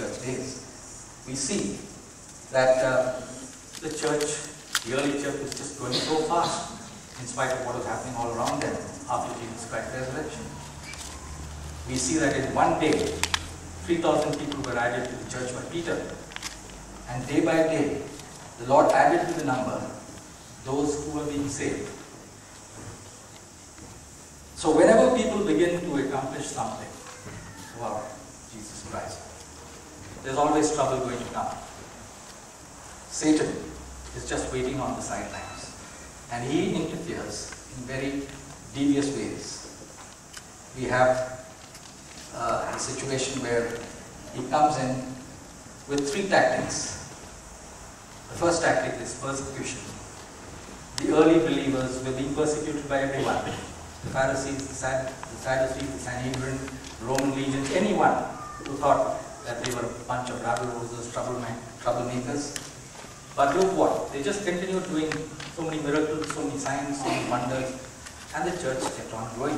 church days, we see that the early church was just going so fast in spite of what was happening all around them after Jesus Christ's resurrection. We see that in one day, 3,000 people were added to the church by Peter. And day by day, the Lord added to the number those who were being saved. So whenever people begin to accomplish something about Jesus Christ, there's always trouble going to come. Satan is just waiting on the sidelines, and he interferes in very devious ways. We have a situation where he comes in with three tactics. The first tactic is persecution. The early believers were being persecuted by everyone. The Pharisees, the Sadducees, the Sanhedrin, Roman legions, anyone who thought that they were a bunch of rabble-rousers, troublemakers. But look what, they just continued doing so many miracles, so many signs, so many wonders, and the church kept on growing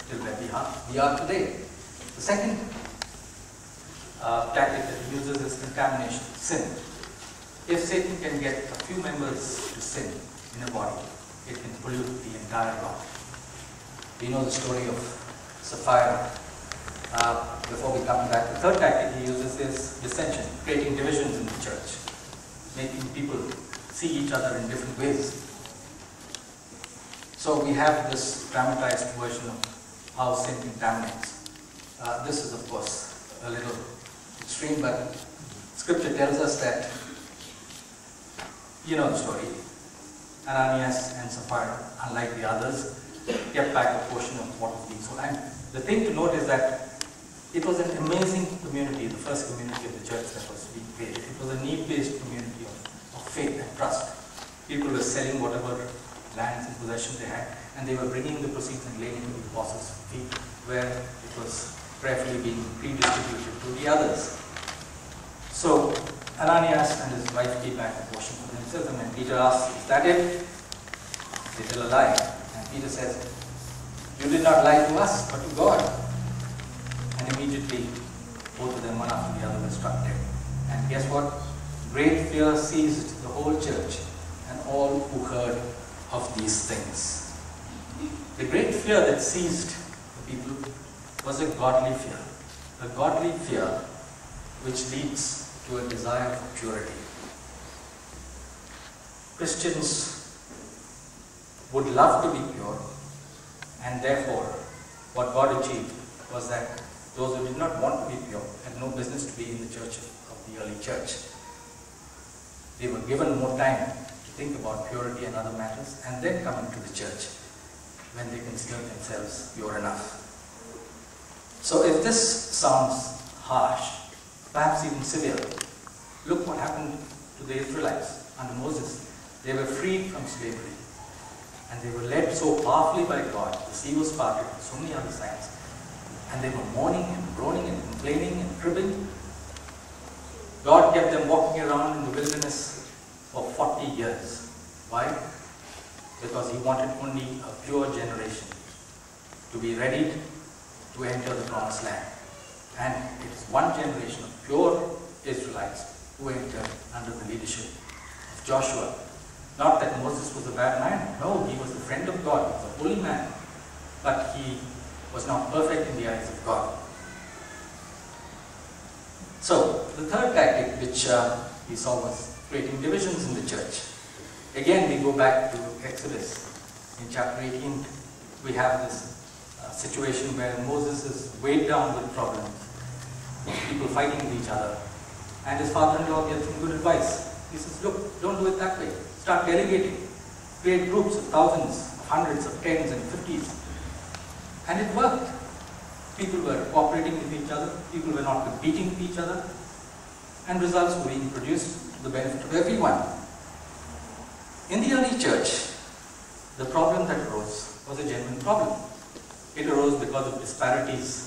till where we are today. The second tactic that he uses is contamination, sin. If Satan can get a few members to sin in a body, it can pollute the entire lot. We know the story of Sapphira. Before we come back, the third tactic he uses is dissension, creating divisions in the church, making people see each other in different ways. So we have this dramatized version of how sin contaminates. This is, of course, a little extreme, but Scripture tells us that, you know the story, Ananias and Sapphira, unlike the others, kept back a portion of what was being sold. And the thing to note is that it was an amazing community, the first community of the church that was being created. It was a need-based community of faith and trust. People were selling whatever lands and possessions they had, and they were bringing the proceeds and laying it at the apostles' feet, where it was prayerfully being redistributed to the others. So Ananias and his wife gave back a portion for themselves, and when Peter asked, "Is that it?" they tell a lie. And Peter says, "You did not lie to us, but to God." And immediately, both of them, one after the other, were struck dead. And guess what? Great fear seized the whole church and all who heard of these things. The great fear that seized the people was a godly fear. A godly fear which leads to a desire for purity. Christians would love to be pure, and therefore what God achieved was that those who did not want to be pure had no business to be in the church of the early church. They were given more time to think about purity and other matters, and then come into the church when they considered themselves pure enough. So if this sounds harsh, perhaps even severe, look what happened to the Israelites under Moses. They were freed from slavery, and they were led so powerfully by God. The sea was parted, so many other signs, and they were mourning and groaning and complaining and cribbing. God kept them walking around in the wilderness for 40 years. Why? Because He wanted only a pure generation to be ready to enter the promised land. And it is one generation of pure Israelites who entered under the leadership of Joshua. Not that Moses was a bad man. No, he was the friend of God. He was a holy man. But he was not perfect in the eyes of God. So, the third tactic which we saw was creating divisions in the church. Again, we go back to Exodus. In chapter 18, we have this situation where Moses is weighed down with problems, people fighting with each other, and his father-in-law gives him good advice. He says, look, don't do it that way. Start delegating. Create groups of thousands, of hundreds, of tens and 50s. And it worked. People were cooperating with each other. People were not competing with each other. And results were being produced to the benefit of everyone. In the early church, the problem that arose was a genuine problem. It arose because of disparities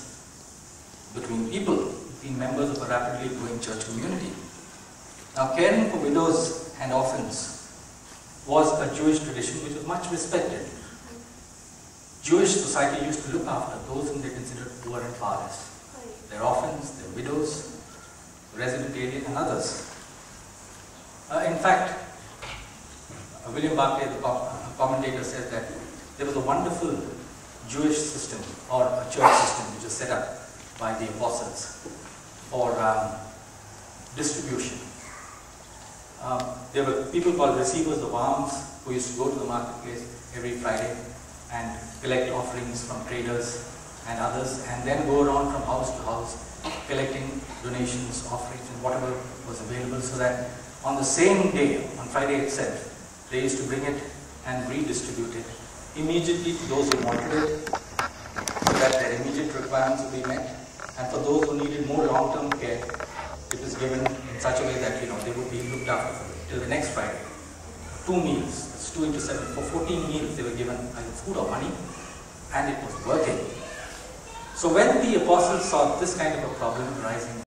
between people, between members of a rapidly growing church community. Now, caring for widows and orphans was a Jewish tradition which was much respected. Jewish society used to look after those whom they considered poor and fatherless. Their orphans, their widows, resident alien, and others. In fact, William Barclay, the commentator, said that there was a wonderful Jewish system or a church system which was set up by the apostles for distribution. There were people called receivers of alms who used to go to the marketplace every Friday and collect offerings from traders and others, and then go around from house to house collecting donations, offerings, and whatever was available, so that on the same day, on Friday itself, they used to bring it and redistribute it immediately to those who wanted it, so that their immediate requirements would be met, and for those who needed more long-term care, it was given in such a way that they would be looked after till the next Friday. 2 meals, that's 2 into 7, for 14 meals they were given either food or money, and it was working. So when the apostles saw this kind of a problem arising